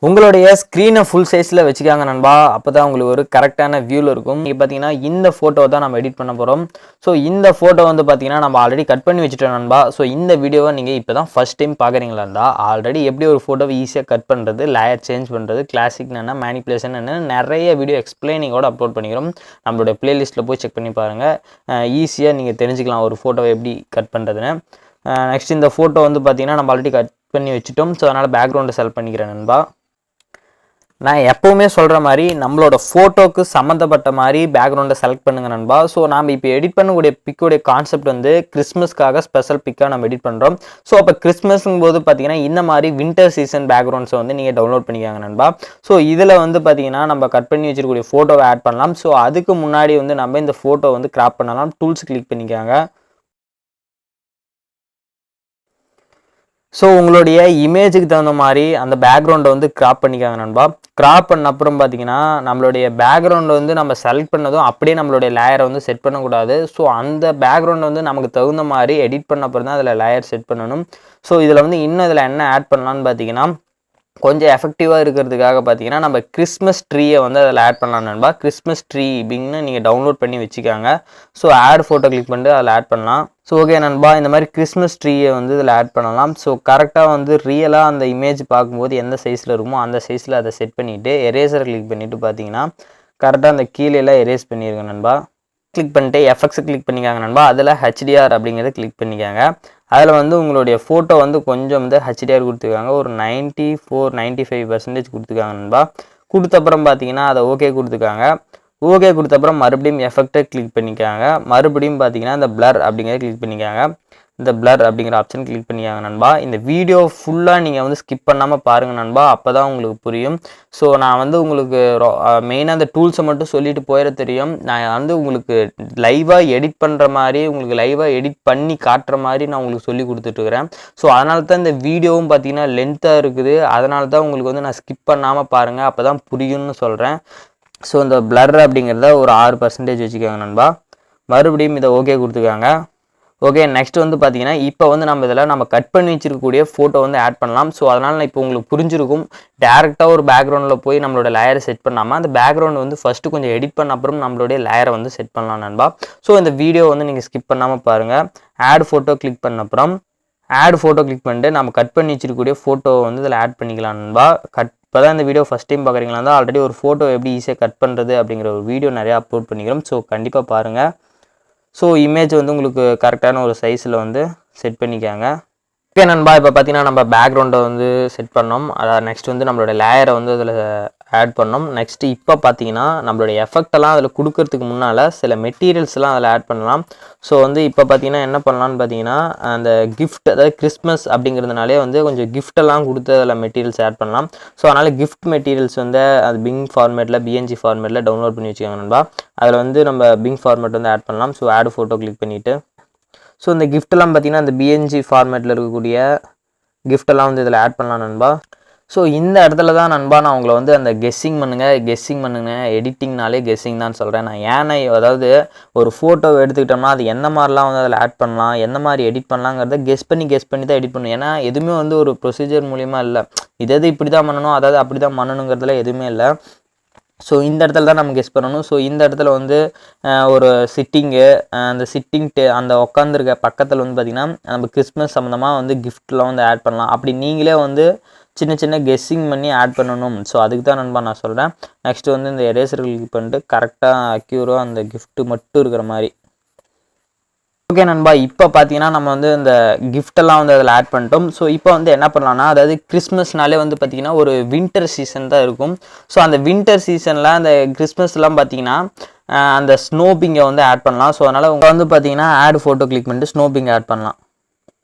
உங்களுடைய ஸ்க்ரீனை ஃபுல் சைஸில் வச்சுக்காங்க நண்பா. அப்போ தான் உங்களுக்கு ஒரு கரெக்டான வியூவில் இருக்கும். நீங்கள் பார்த்தீங்கன்னா இந்த ஃபோட்டோ தான் நம்ம எடிட் பண்ண போகிறோம். ஸோ இந்த ஃபோட்டோ வந்து பார்த்தீங்கன்னா நம்ம ஆல்ரெடி கட் பண்ணி வச்சுட்டோம் நண்பா. ஸோ இந்த வீடியோவை நீங்கள் இப்போ தான் ஃபஸ்ட் டைம் பார்க்குறீங்களா இருந்தால் ஆல்ரெடி எப்படி ஒரு ஃபோட்டோவை ஈஸியாக கட் பண்ணுறது, லேயர் சேஞ்ச் பண்ணுறது, கிளாசிக் என்ன மேனிப்புலேஷன் என்ன நிறைய வீடியோ எக்ஸ்பிளைனிங்கோடு அப்லோட் பண்ணிக்கிறோம். நம்மளுடைய பிளேலிஸ்ட்டில் போய் செக் பண்ணி பாருங்கள். ஈஸியாக நீங்கள் தெரிஞ்சுக்கலாம் ஒரு ஃபோட்டோவை எப்படி கட் பண்ணுறதுன்னு. நெக்ஸ்ட் இந்த ஃபோட்டோ வந்து பார்த்தீங்கன்னா நம்ம ஆல்ரெடி கட் பண்ணி வச்சுட்டோம். ஸோ அதனால் பேக்ரவுண்டை செலக்ட் பண்ணிக்கிறேன் நண்பா. நான் எப்போவுமே சொல்கிற மாதிரி நம்மளோட ஃபோட்டோக்கு சம்மந்தப்பட்ட மாதிரி பேக்ரவுண்டை செலக்ட் பண்ணுங்க நண்பா. ஸோ நாம் இப்போ எடிட் பண்ணக்கூடிய பிக்கோடைய கான்செப்ட் வந்து கிறிஸ்மஸ்க்காக ஸ்பெஷல் பிக்காக நம்ம எடிட் பண்ணுறோம். ஸோ அப்போ கிறிஸ்மஸ்ங்கும் போது பார்த்தீங்கன்னா இந்த மாதிரி வின்டர் சீசன் பேக்ரவுண்ட்ஸை வந்து நீங்கள் டவுன்லோட் பண்ணிக்காங்க நண்பா. ஸோ இதில் வந்து பார்த்தீங்கன்னா நம்ம கட் பண்ணி வச்சிருக்கக்கூடிய ஃபோட்டோவை ஆட் பண்ணலாம். ஸோ அதுக்கு முன்னாடி வந்து நம்ம இந்த ஃபோட்டோ வந்து கிராப் பண்ணலாம். டூல்ஸ் கிளிக் பண்ணிக்காங்க. ஸோ உங்களுடைய இமேஜுக்கு தகுந்த மாதிரி அந்த பேக்ரவுண்டை வந்து கிராப் பண்ணிக்காங்க நண்பா. கிராப் பண்ண அப்புறம் பார்த்தீங்கன்னா நம்மளுடைய பேக்ரவுண்டை வந்து நம்ம செலக்ட் பண்ணதும் அப்படியே நம்மளுடைய லேயரை வந்து செட் பண்ணக்கூடாது. ஸோ அந்த பேக்ரவுண்டை வந்து நமக்கு தகுந்த மாதிரி எடிட் பண்ண அப்புறம் தான் அதில் லேயர் செட் பண்ணணும். ஸோ இதில் வந்து இன்னும் இதில் என்ன ஆட் பண்ணலான்னு பார்த்தீங்கன்னா கொஞ்சம் எஃபெக்டிவாக இருக்கிறதுக்காக பார்த்தீங்கன்னா நம்ம கிறிஸ்மஸ் ட்ரீயை வந்து அதில் ஆட் பண்ணலாம் நண்பா. கிறிஸ்மஸ் ட்ரீ அப்படின்னு நீங்கள் டவுன்லோட் பண்ணி வச்சுக்காங்க. ஸோ ஆட் ஃபோட்டோ கிளிக் பண்ணிட்டு அதில் ஆட் பண்ணலாம். ஸோ ஓகே நண்பா, இந்த மாதிரி கிறிஸ்மஸ் ட்ரீயை வந்து இதில் ஆட் பண்ணலாம். ஸோ கரெக்டாக வந்து ரியலாக அந்த இமேஜ் பார்க்கும்போது எந்த சைஸில் இருக்குமோ அந்த சைஸில் அதை செட் பண்ணிவிட்டு எரேசரை கிளிக் பண்ணிவிட்டு பார்த்தீங்கன்னா கரெக்டாக அந்த கீழெல்லாம் எரேஸ் பண்ணியிருக்கேன் நண்பா. கிளிக் பண்ணிட்டு எஃப்எக்ஸை கிளிக் பண்ணிக்காங்க நண்பா. அதில் ஹெச்டிஆர் அப்படிங்கிறத கிளிக் பண்ணிக்காங்க. அதில் வந்து உங்களுடைய ஃபோட்டோ வந்து கொஞ்சம் வந்து ஹெச்டிஆர் கொடுத்துருக்காங்க. ஒரு 94-95% கொடுத்துருக்காங்க நண்பா. கொடுத்தப்புறம் பார்த்தீங்கன்னா அதை ஓகே கொடுத்துருக்காங்க. ஓகே கொடுத்தப்புறம் மறுபடியும் எஃபெக்டை கிளிக் பண்ணிக்காங்க. மறுபடியும் பார்த்தீங்கன்னா இந்த பிளர் அப்படிங்கிறத கிளிக் பண்ணிக்காங்க. இந்த பிளர் அப்படிங்கிற ஆப்ஷன் கிளிக் பண்ணிக்காங்க நண்பா. இந்த வீடியோ ஃபுல்லாக நீங்கள் வந்து ஸ்கிப் பண்ணாமல் பாருங்கள் நண்பா. அப்போ தான் உங்களுக்கு புரியும். ஸோ நான் வந்து உங்களுக்கு மெயினாக அந்த டூல்ஸை மட்டும் சொல்லிட்டு போயிட தெரியும். நான் வந்து உங்களுக்கு லைவாக எடிட் பண்ணுற மாதிரி உங்களுக்கு லைவாக எடிட் பண்ணி காட்டுற மாதிரி நான் உங்களுக்கு சொல்லி கொடுத்துட்ருக்குறேன். ஸோ அதனால தான் இந்த வீடியோவும் பார்த்தீங்கன்னா லென்த்தாக இருக்குது. அதனால தான் உங்களுக்கு வந்து நான் ஸ்கிப் பண்ணாமல் பாருங்கள். அப்போ தான் புரியும்னு சொல்கிறேன். ஸோ இந்த பிளர் அப்படிங்கிறத ஒரு 6% வச்சுக்கோங்க நண்பா. மறுபடியும் இதை ஓகே கொடுத்துக்காங்க. ஓகே, நெக்ஸ்ட் வந்து பார்த்தீங்கன்னா இப்போ வந்து நம்ம இதில் நம்ம கட் பண்ணி வச்சிருக்கக்கூடிய ஃபோட்டோ வந்து ஆட் பண்ணலாம். ஸோ அதனால் நான் இப்போ உங்களுக்கு புரிஞ்சிருக்கும். டேரெக்டாக ஒரு பேக்ரவுண்டில் போய் நம்மளோட லேயரை செட் பண்ணாமல் அந்த பேக்ரவுண்ட் வந்து ஃபஸ்ட்டு கொஞ்சம் எடிட் பண்ண அப்புறம் நம்மளுடைய லேயரை வந்து செட் பண்ணலாம் நண்பா. ஸோ இந்த வீடியோ வந்து நீங்கள் ஸ்கிப் பண்ணாமல் பாருங்கள். ஆட் ஃபோட்டோ கிளிக் பண்ண அப்புறம் ஆட் ஃபோட்டோ கிளிக் பண்ணிட்டு நம்ம கட் பண்ணி வச்சிருக்கக்கூடிய ஃபோட்டோ வந்து இதில் ஆட் பண்ணிக்கலாம் நண்பா. இப்போ தான் இந்த வீடியோ ஃபஸ்ட் டைம் பார்க்குறீங்களா இருந்தால் ஆல்ரெடி ஒரு ஃபோட்டோ எப்படி ஈஸியாக கட் பண்ணுறது அப்படிங்கிற ஒரு வீடியோ நிறையா அப்லோட் பண்ணிக்கிறோம். ஸோ கண்டிப்பாக பாருங்கள். ஸோ இமேஜ் வந்து உங்களுக்கு கரெக்டான ஒரு சைஸில் வந்து செட் பண்ணிக்காங்க. ஓகே நண்பா, இப்போ பார்த்தீங்கன்னா நம்ம பேக்ரவுண்டை வந்து செட் பண்ணோம். அதாவது நெக்ஸ்ட் வந்து நம்மளோட லேயரை வந்து அதில் ஆட் பண்ணோம். நெக்ஸ்ட்டு இப்போ பார்த்தீங்கன்னா நம்மளுடைய எஃபெக்டெல்லாம் அதில் கொடுக்கறதுக்கு முன்னால் சில மெட்டீரியல்ஸ்லாம் அதில் ஆட் பண்ணலாம். ஸோ வந்து இப்போ பார்த்தீங்கன்னா என்ன பண்ணலான்னு பார்த்தீங்கன்னா அந்த கிஃப்ட், அதாவது கிறிஸ்மஸ் அப்படிங்கிறதுனாலே வந்து கொஞ்சம் கிஃப்டெல்லாம் கொடுத்து அதில் மெட்டீரியல்ஸ் ஆட் பண்ணலாம். ஸோ அதனால் கிஃப்ட் மெட்டீரியல்ஸ் வந்து அது பிங் ஃபார்மேட்டில் பிஎன்ஜி ஃபார்மேட்டில் டவுன்லோட் பண்ணி வச்சுக்கோங்க நண்பா. அதில் வந்து நம்ம பிங் ஃபார்மேட் வந்து ஆட் பண்ணலாம். ஸோ ஆட் ஃபோட்டோ கிளிக் பண்ணிவிட்டு ஸோ இந்த கிஃப்டெல்லாம் பார்த்தீங்கன்னா இந்த பிஎன்ஜி ஃபார்மேட்டில் இருக்கக்கூடிய கிஃப்டெல்லாம் வந்து இதில் ஆட் பண்ணலாம் நண்பா. ஸோ இந்த இடத்துல தான் நண்பா நான் உங்களை வந்து அந்த கெஸ்ஸிங் பண்ணுங்க எடிட்டிங்னாலே கெஸ்ஸிங் தான் சொல்கிறேன் நான். ஏன்னா அதாவது ஒரு ஃபோட்டோவை எடுத்துக்கிட்டோம்னா அது எந்த மாதிரிலாம் வந்து அதில் ஆட் பண்ணலாம், எந்த மாதிரி எடிட் பண்ணலாங்கிறத கெஸ் பண்ணி தான் எடிட் பண்ணணும். ஏன்னா எதுவுமே வந்து ஒரு ப்ரொசீஜர் மூலிமா இல்லை. எது இப்படி தான் பண்ணணும், அதாவது அப்படி தான் பண்ணணுங்கிறதுல எதுவுமே இல்லை. ஸோ இந்த இடத்துல தான் நம்ம கெஸ் பண்ணணும். ஸோ இந்த இடத்துல வந்து ஒரு சிட்டிங்கு, அந்த அந்த உட்காந்துருக்க பக்கத்தில் வந்து பார்த்திங்கன்னா நம்ம கிறிஸ்மஸ் சம்மந்தமாக வந்து கிஃப்ட்லாம் வந்து ஆட் பண்ணலாம். அப்படி நீங்களே வந்து சின்ன கெஸ்ஸிங் பண்ணி ஆட் பண்ணணும். ஸோ அதுக்கு தான் நண்பா நான் சொல்கிறேன். நெக்ஸ்ட்டு வந்து இந்த எரேசர் கிளிக் பண்ணிட்டு கரெக்டாக அக்யூராக அந்த கிஃப்ட்டு மட்டும் இருக்கிற மாதிரி. ஓகே நண்பா, இப்போ பார்த்தீங்கன்னா நம்ம வந்து இந்த கிஃப்டெல்லாம் வந்து அதில் ஆட் பண்ணிட்டோம். ஸோ இப்போ வந்து என்ன பண்ணலாம்னா, அதாவது கிறிஸ்மஸ்னாலே வந்து பார்த்திங்கன்னா ஒரு வின்டர் சீசன் தான் இருக்கும். ஸோ அந்த வின்டர் சீசனில் அந்த கிறிஸ்மஸ்லாம் பார்த்திங்கன்னா அந்த ஸ்னோபிங்கை வந்து ஆட் பண்ணலாம். ஸோ அதனால் உங்கள் வந்து பார்த்திங்கன்னா ஆட் ஃபோட்டோ கிளிக் பண்ணிட்டு ஸ்னோபிங் ஆட் பண்ணலாம்.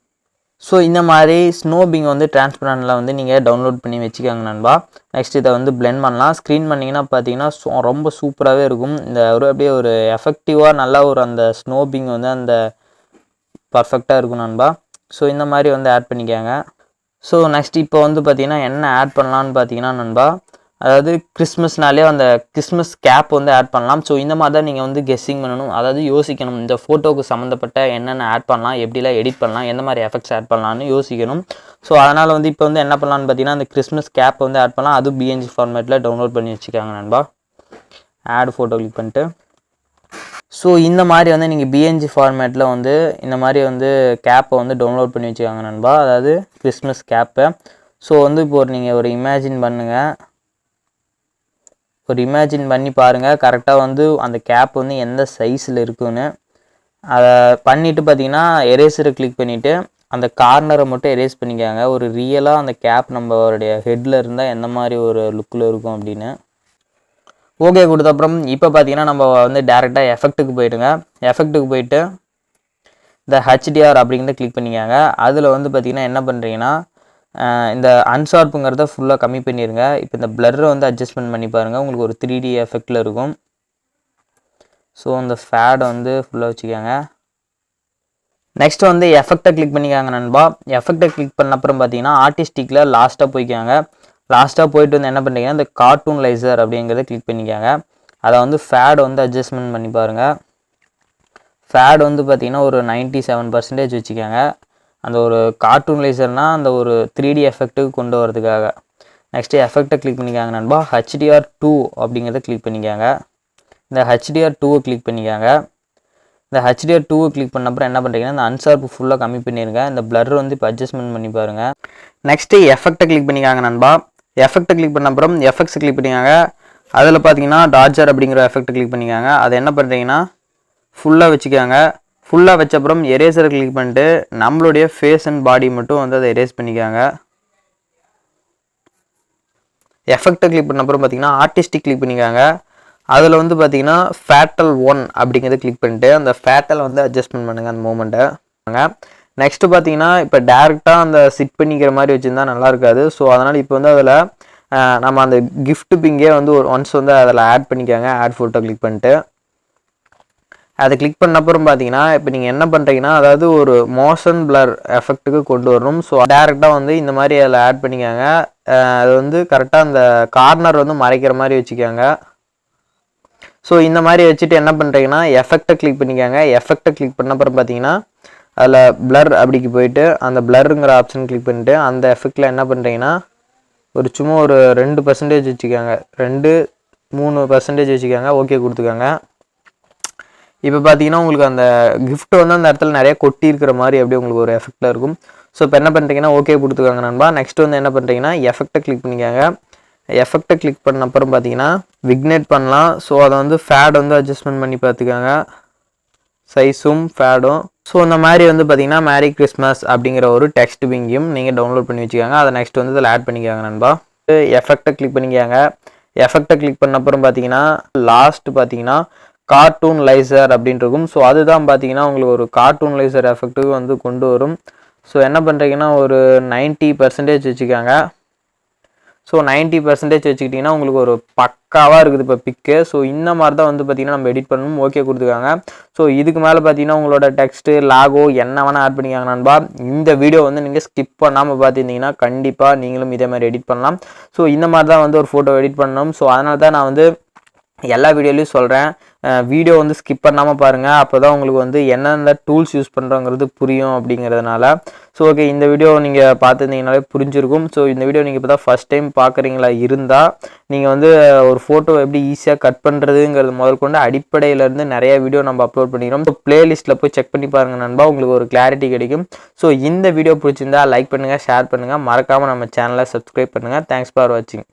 ஸோ இந்த மாதிரி ஸ்னோபிங் வந்து டிரான்ஸ்பரண்டில் வந்து நீங்கள் டவுன்லோட் பண்ணி வச்சுக்கோங்க நண்பா. நெக்ஸ்ட் இதை வந்து பிளெண்ட் பண்ணலாம். ஸ்க்ரீன் பண்ணிங்கன்னா பார்த்தீங்கன்னா ரொம்ப சூப்பராகவே இருக்கும். இந்த ஒரு அப்படியே ஒரு எஃபெக்டிவாக நல்லா ஒரு அந்த ஸ்னோபிங் வந்து அந்த பர்ஃபெக்டாக இருக்கும் நண்பா. ஸோ இந்த மாதிரி வந்து ஆட் பண்ணிக்கோங்க. ஸோ நெக்ஸ்ட் இப்போ வந்து பார்த்திங்கன்னா என்ன ஆட் பண்ணலான்னு பார்த்தீங்கன்னா நண்பா அதாவது கிறிஸ்மஸ்னாலே அந்த கிறிஸ்மஸ் கேப் வந்து ஆட் பண்ணலாம். ஸோ இந்த மாதிரி தான் நீங்கள் வந்து கெஸ்ஸிங் பண்ணணும், அதாவது யோசிக்கணும். இந்த ஃபோட்டோவுக்கு சம்மந்தப்பட்ட என்னென்ன ஆட் பண்ணலாம், எப்படிலாம் எடிட் பண்ணலாம், எந்த மாதிரி எஃபெக்ட்ஸ் ஆட் பண்ணலாம்னு யோசிக்கணும். ஸோ அதனால் வந்து இப்போ வந்து என்ன பண்ணலான்னு பார்த்தீங்கன்னா அந்த கிறிஸ்மஸ் கேப் வந்து ஆட் பண்ணலாம். அது பிஎன்ஜி ஃபார்மேட்டில் டவுன்லோட் பண்ணி வச்சுக்காங்க நண்பா. ஆட் ஃபோட்டோ கிளிக் பண்ணிட்டு ஸோ இந்த மாதிரி வந்து நீங்கள் பிஎன்ஜி ஃபார்மேட்டில் வந்து இந்த மாதிரி வந்து கேப்பை வந்து டவுன்லோட் பண்ணி வச்சுக்காங்க நண்பா, அதாவது கிறிஸ்மஸ் கேப்பை. ஸோ வந்து இப்போ நீங்கள் ஒரு இமேஜின் பண்ணுங்கள், ஒரு இமேஜின் பண்ணி பாருங்கள் கரெக்டாக வந்து அந்த கேப் வந்து எந்த சைஸில் இருக்குன்னு. அதை பண்ணிவிட்டு பார்த்தீங்கன்னா எரேசரை கிளிக் பண்ணிவிட்டு அந்த கார்னரை மட்டும் எரேஸ் பண்ணிக்காங்க. ஒரு ரியலாக அந்த கேப் நம்மளுடைய ஹெட்டில் இருந்தால் எந்த மாதிரி ஒரு லுக்கில் இருக்கும் அப்படின்னு. ஓகே கொடுத்த அப்புறம் இப்போ பார்த்தீங்கன்னா நம்ம வந்து டேரெக்டாக எஃபெக்ட்டுக்கு போயிடுங்க. எஃபெக்ட்டுக்கு போயிட்டு இந்த ஹெச்டிஆர் அப்படிங்கிறத கிளிக் பண்ணிக்காங்க. அதில் வந்து பார்த்தீங்கன்னா என்ன பண்ணுறீங்கன்னா இந்த அன்ஷார்ப்புங்கிறத ஃபுல்லாக கம்மி பண்ணிடுங்க. இப்போ இந்த பிளர்ரை வந்து அட்ஜஸ்ட்மெண்ட் பண்ணி பாருங்கள், உங்களுக்கு ஒரு 3D எஃபெக்டில் இருக்கும். ஸோ அந்த ஃபேடை வந்து ஃபுல்லாக வச்சுக்கோங்க. நெக்ஸ்ட் வந்து எஃபெக்டை கிளிக் பண்ணிக்காங்க நண்பா. எஃபெக்டை கிளிக் பண்ண அப்புறம் பார்த்தீங்கன்னா ஆர்டிஸ்டிக்கில் லாஸ்ட்டாக போய்க்காங்க. லாஸ்ட்டாக போயிட்டு வந்து என்ன பண்ணுறீங்கன்னா இந்த கார்ட்டூன் லைசர் அப்படிங்கிறத கிளிக் பண்ணிக்காங்க. அதை வந்து ஃபேட் வந்து அட்ஜஸ்ட்மெண்ட் பண்ணி பாருங்கள். ஃபேட் வந்து பார்த்திங்கன்னா ஒரு 97% வச்சுக்கோங்க. அந்த ஒரு கார்ட்டூன் லைசர்னால் அந்த ஒரு 3D எஃபெக்ட்டுக்கு கொண்டு வரதுக்காக. நெக்ஸ்ட்டு எஃபெக்டை கிளிக் பண்ணிக்காங்க நண்பா. HDR2 அப்படிங்கிறத கிளிக் பண்ணிக்காங்க. இந்த HDR2 கிளிக் பண்ணிக்காங்க. இந்த HDR2 கிளிக் பண்ண அப்புறம் என்ன பண்ணுறீங்கன்னா இந்த அன்ஷார்ப் ஃபுல்லாக கம்மி பண்ணிடுங்க. இந்த பிளர் வந்து இப்போ அட்ஜஸ்ட்மெண்ட் பண்ணி பாருங்கள். நெக்ஸ்ட்டு எஃபெக்டை கிளிக் பண்ணிக்காங்க நண்பா. எஃபெக்டை கிளிக் பண்ண அப்புறம் எஃபெக்ட்ஸ் கிளிக் பண்ணிக்காங்க. அதில் பார்த்தீங்கன்னா டார்ஜர் அப்படிங்கிற எஃபெக்ட் கிளிக் பண்ணிக்காங்க. அதை என்ன பண்ணுறீங்கன்னா ஃபுல்லாக வச்சுக்காங்க. ஃபுல்லாக வச்ச அப்புறம் எரேசரை கிளிக் பண்ணிட்டு நம்மளுடைய ஃபேஸ் அண்ட் பாடி மட்டும் வந்து அதை எரேஸ் பண்ணிக்காங்க. எஃபெக்டை கிளிக் பண்ண அப்புறம் பார்த்தீங்கன்னா ஆர்டிஸ்டிக் கிளிக் பண்ணிக்காங்க. அதில் வந்து பார்த்தீங்கன்னா ஃபேட்டல் 1 அப்படிங்கிறத கிளிக் பண்ணிட்டு அந்த ஃபேட்டலை வந்து அட்ஜஸ்ட்மெண்ட் பண்ணுங்கள் அந்த மூமெண்ட்டை. நெக்ஸ்ட்டு பார்த்தீங்கன்னா இப்போ டேரெக்டாக அந்த சிட் பண்ணிக்கிற மாதிரி வச்சுருந்தா நல்லா இருக்காது. ஸோ அதனால் இப்போ வந்து அதில் நம்ம அந்த கிஃப்ட் பிங்கே வந்து ஒன்ஸ் வந்து அதில் ஆட் பண்ணிக்காங்க. ஆட் ஃபோட்டோ கிளிக் பண்ணிட்டு அதை கிளிக் பண்ண அப்புறம் பார்த்தீங்கன்னா இப்போ நீங்கள் என்ன பண்ணுறீங்கன்னா அதாவது ஒரு மோஷன் பிளர் எஃபெக்ட்டுக்கு கொண்டு வரணும். ஸோ டேரெக்டாக வந்து இந்த மாதிரி அதில் ஆட் பண்ணிக்காங்க. அது வந்து கரெக்டாக அந்த கார்னர் வந்து மறைக்கிற மாதிரி வச்சுக்காங்க. ஸோ இந்த மாதிரி வச்சுட்டு என்ன பண்ணுறீங்கன்னா எஃபெக்டை கிளிக் பண்ணிக்காங்க. எஃபெக்டை கிளிக் பண்ண அப்புறம் பார்த்தீங்கன்னா அதில் பிளர் அப்படிக்கு போயிட்டு அந்த பிளருங்கிற ஆப்ஷன் கிளிக் பண்ணிட்டு அந்த எஃபெக்டில் என்ன பண்ணுறீங்கன்னா ஒரு சும்மா ஒரு 2% வச்சுக்காங்க. 2-3% வச்சுக்காங்க. ஓகே கொடுத்துக்காங்க. இப்போ பார்த்தீங்கன்னா உங்களுக்கு அந்த கிஃப்ட் வந்து அந்த இடத்துல நிறைய கொட்டி இருக்கிற மாதிரி அப்படியே உங்களுக்கு ஒரு எஃபெக்டில் இருக்கும். ஸோ இப்போ என்ன பண்ணுறீங்கன்னா ஓகே கொடுத்துக்காங்க நண்பா. நெக்ஸ்ட் வந்து என்ன பண்ணுறீங்கன்னா எஃபெக்டை கிளிக் பண்ணிக்காங்க. எஃபெக்டை கிளிக் பண்ண அப்புறம் பார்த்தீங்கன்னா விக்னேட் பண்ணலாம். ஸோ அதை வந்து ஃபேட் வந்து அட்ஜஸ்ட்மெண்ட் பண்ணி பார்த்துக்காங்க, சைஸும் ஃபேடும். ஸோ இந்த மாதிரி வந்து பார்த்தீங்கன்னா மேரி கிறிஸ்மஸ் அப்படிங்கிற ஒரு டெக்ஸ்ட் பிங்கையும் நீங்கள் டவுன்லோட் பண்ணி வச்சுக்காங்க. அதை நெக்ஸ்ட் வந்து இதில் ஆட் பண்ணிக்காங்க நண்பா. எஃபெக்டை கிளிக் பண்ணிக்காங்க. எஃபெக்டை கிளிக் பண்ண அப்புறம் பார்த்தீங்கன்னா லாஸ்ட் பார்த்தீங்கன்னா கார்ட்டூன் லைசர் அப்படின்னு இருக்கும். ஸோ அதுதான் பார்த்தீங்கன்னா உங்களுக்கு ஒரு கார்ட்டூன் லைசர் எஃபெக்ட்டுக்கு வந்து கொண்டு வரும். ஸோ என்ன பண்ணுறீங்கன்னா ஒரு 90% வச்சுக்காங்க. ஸோ 90% வச்சுக்கிட்டிங்கன்னா உங்களுக்கு ஒரு பக்காவாக இருக்குது இப்போ பிக்கு. ஸோ இந்த மாதிரி தான் வந்து பார்த்திங்கன்னா நம்ம எடிட் பண்ணணும். ஓகே கொடுத்துக்காங்க. ஸோ இதுக்கு மேலே பார்த்தீங்கன்னா உங்களோட டெக்ஸ்ட்டு லாகோ என்ன வேணால் ஆட் பண்ணிக்காங்க நண்பா. இந்த வீடியோ வந்து நீங்கள் ஸ்கிப் பண்ணாமல் பார்த்துருந்தீங்கன்னா கண்டிப்பாக நீங்களும் இதே மாதிரி எடிட் பண்ணலாம். ஸோ இந்த மாதிரி தான் வந்து ஒரு ஃபோட்டோ எடிட் பண்ணணும். ஸோ அதனால தான் நான் வந்து எல்லா வீடியோலையும் சொல்கிறேன், வீடியோ வந்து ஸ்கிப் பண்ணாமல் பாருங்கள். அப்போ தான் உங்களுக்கு வந்து என்னென்ன டூல்ஸ் யூஸ் பண்ணுறோங்கிறது புரியும் அப்படிங்கிறதுனால. ஸோ ஓகே இந்த வீடியோ நீங்கள் பார்த்துருந்தீங்கனாலே புரிஞ்சிருக்கும். ஸோ இந்த வீடியோ நீங்கள் இப்போ தான் ஃபஸ்ட் டைம் பார்க்குறீங்களா இருந்தால் நீங்கள் வந்து ஒரு ஃபோட்டோ எப்படி ஈஸியாக கட் பண்ணுறதுங்கிறது முதல் கொண்டு அடிப்படையிலேருந்து நிறைய வீடியோ நம்ம அப்லோட் பண்ணிக்கிறோம். ஸோ ப்ளேலிஸ்ட்டில் போய் செக் பண்ணி பாருங்கள் நண்பா, உங்களுக்கு ஒரு கிளாரிட்டி கிடைக்கும். ஸோ இந்த வீடியோ பிடிச்சிருந்தா லைக் பண்ணுங்கள், ஷேர் பண்ணுங்கள், மறக்காமல் நம்ம சேனலை சப்ஸ்கிரைப் பண்ணுங்கள். தேங்க்ஸ் ஃபார் வாட்சிங்.